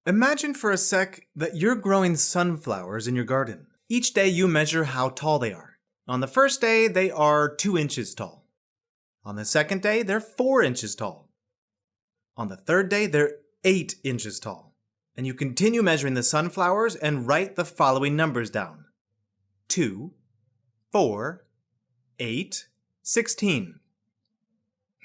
Imagine for a sec that you're growing sunflowers in your garden. Each day you measure how tall they are. On the first day, they are 2 inches tall. On the second day, they're 4 inches tall. On the third day, they're 8 inches tall. And you continue measuring the sunflowers and write the following numbers down. 2, 4, 8, 16.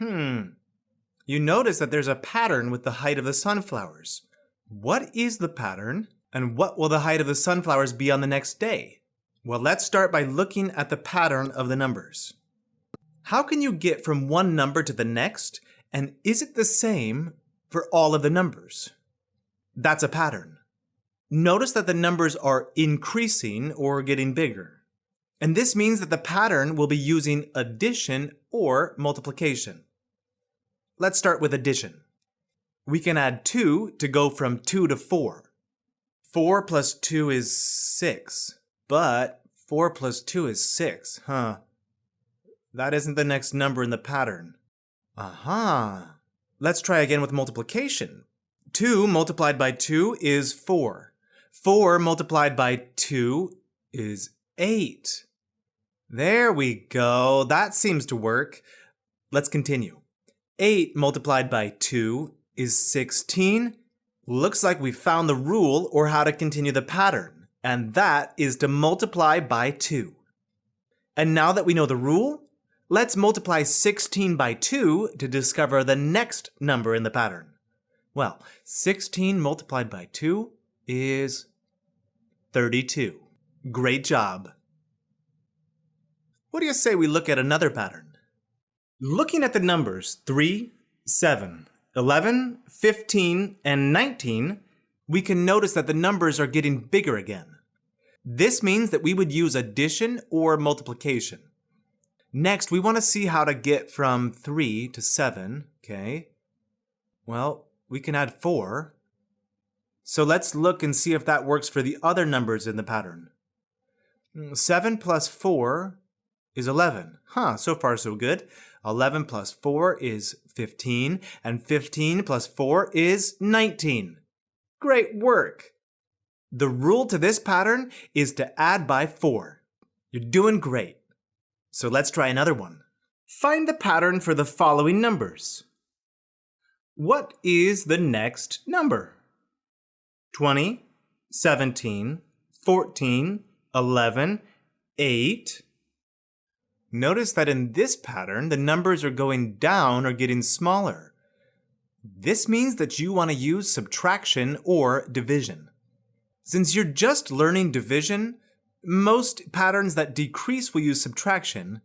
You notice that there's a pattern with the height of the sunflowers. What is the pattern, and what will the height of the sunflowers be on the next day? Well, let's start by looking at the pattern of the numbers. How can you get from one number to the next, and is it the same for all of the numbers? That's a pattern. Notice that the numbers are increasing or getting bigger. And this means that the pattern will be using addition or multiplication. Let's start with addition. We can add 2 to go from 2 to 4. 4 plus 2 is 6. But 4 plus 2 is 6, That isn't the next number in the pattern. Let's try again with multiplication. 2 multiplied by 2 is 4. 4 multiplied by 2 is 8. There we go. That seems to work. Let's continue. 8 multiplied by 2 is 16. Looks like we found the rule or how to continue the pattern, and that is to multiply by 2. And now that we know the rule, let's multiply 16 by 2 to discover the next number in the pattern. Well, 16 multiplied by 2 is 32. Great job. What do you say we look at another pattern? Looking at the numbers 3, 7, 11, 15, and 19, we can notice that the numbers are getting bigger again. This means that we would use addition or multiplication. Next, we want to see how to get from 3 to 7, okay? Well, we can add 4. So let's look and see if that works for the other numbers in the pattern. 7 plus 4 is 11. So far so good. 11 plus 4 is 15, and 15 plus 4 is 19. Great work! The rule to this pattern is to add by 4. You're doing great. So let's try another one. Find the pattern for the following numbers. What is the next number? 20, 17, 14, 11, 8. Notice that in this pattern, the numbers are going down or getting smaller. This means that you want to use subtraction or division. Since you're just learning division, most patterns that decrease will use subtraction,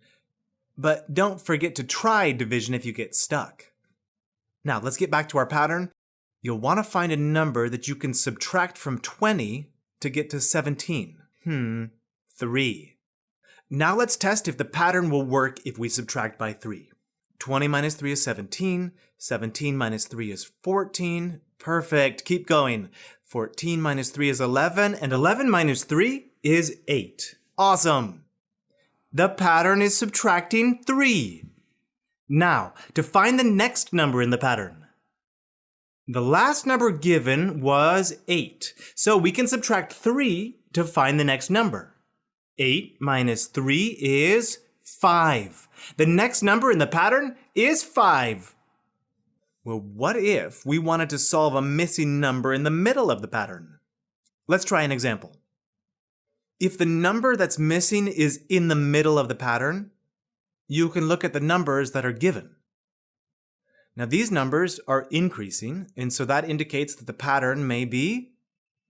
but don't forget to try division if you get stuck. Now, let's get back to our pattern. You'll want to find a number that you can subtract from 20 to get to 17. 3. Now let's test if the pattern will work if we subtract by 3. 20 minus 3 is 17. 17 minus 3 is 14. Perfect. Keep going. 14 minus 3 is 11. And 11 minus 3 is 8. Awesome. The pattern is subtracting 3. Now, to find the next number in the pattern. The last number given was 8. So we can subtract 3 to find the next number. 8 minus 3 is 5. The next number in the pattern is 5. Well, what if we wanted to solve a missing number in the middle of the pattern? Let's try an example. If the number that's missing is in the middle of the pattern, you can look at the numbers that are given. Now these numbers are increasing, and so that indicates that the pattern may be,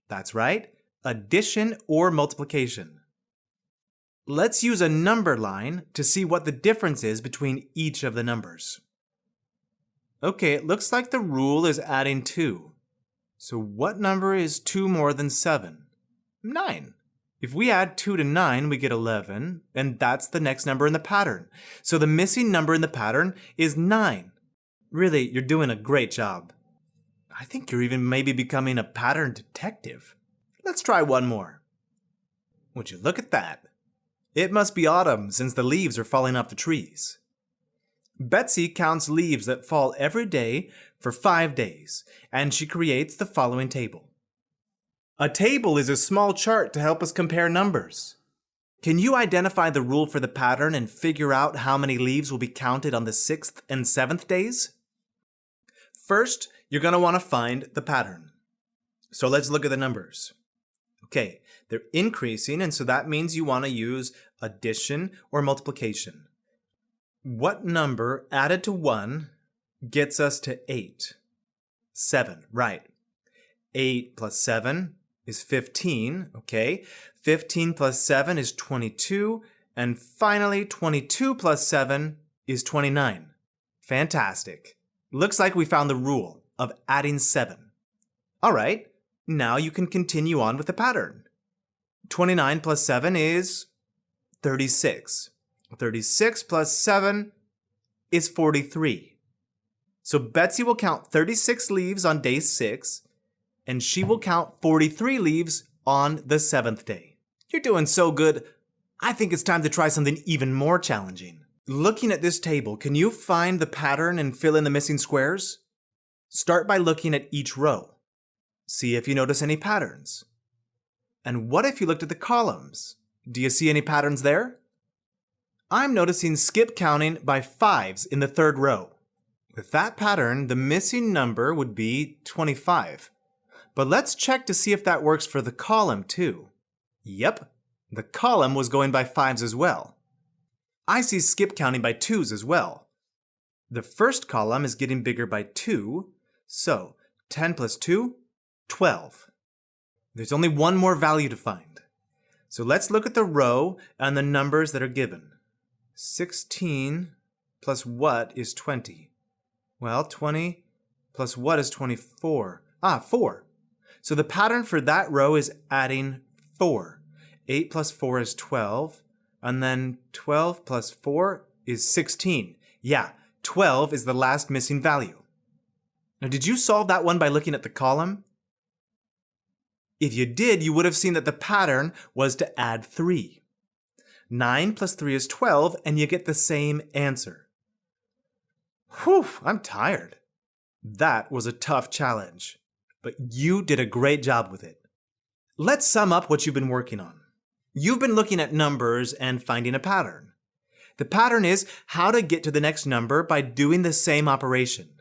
that's right, addition or multiplication. Let's use a number line to see what the difference is between each of the numbers. Okay, it looks like the rule is adding 2. So what number is 2 more than 7? 9. If we add 2 to 9, we get 11, and that's the next number in the pattern. So the missing number in the pattern is 9. Really, you're doing a great job. I think you're even maybe becoming a pattern detective. Let's try one more. Would you look at that? It must be autumn since the leaves are falling off the trees. Betsy counts leaves that fall every day for 5 days, and she creates the following table. A table is a small chart to help us compare numbers. Can you identify the rule for the pattern and figure out how many leaves will be counted on the 6th and 7th days? First, you're going to want to find the pattern. So let's look at the numbers. Okay, they're increasing, and so that means you want to use addition or multiplication. What number added to 1 gets us to 8? 7, right. 8 plus 7 is 15, okay? 15 plus 7 is 22, and finally 22 plus 7 is 29. Fantastic. Looks like we found the rule of adding 7. All right, now you can continue on with the pattern. 29 plus 7 is 36. 36 plus 7 is 43. So Betsy will count 36 leaves on day 6, and she will count 43 leaves on the 7th day. You're doing so good, I think it's time to try something even more challenging. Looking at this table, can you find the pattern and fill in the missing squares? Start by looking at each row. See if you notice any patterns. And what if you looked at the columns? Do you see any patterns there? I'm noticing skip counting by 5s in the 3rd row. With that pattern, the missing number would be 25. But let's check to see if that works for the column too. Yep, the column was going by 5s as well. I see skip counting by 2s as well. The first column is getting bigger by 2, so 10 plus 2, 12. There's only one more value to find. So let's look at the row and the numbers that are given. 16 plus what is 20? Well, 20 plus what is 24? 4. So the pattern for that row is adding 4. 8 plus 4 is 12, and then 12 plus 4 is 16. Yeah, 12 is the last missing value. Now, did you solve that one by looking at the column? If you did, you would have seen that the pattern was to add 3. 9 plus 3 is 12, and you get the same answer. Whew, I'm tired. That was a tough challenge, but you did a great job with it. Let's sum up what you've been working on. You've been looking at numbers and finding a pattern. The pattern is how to get to the next number by doing the same operation.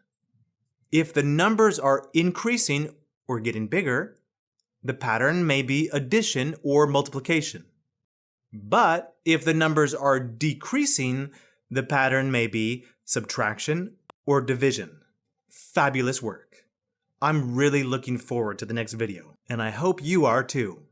If the numbers are increasing or getting bigger, the pattern may be addition or multiplication. But if the numbers are decreasing, the pattern may be subtraction or division. Fabulous work. I'm really looking forward to the next video, and I hope you are too.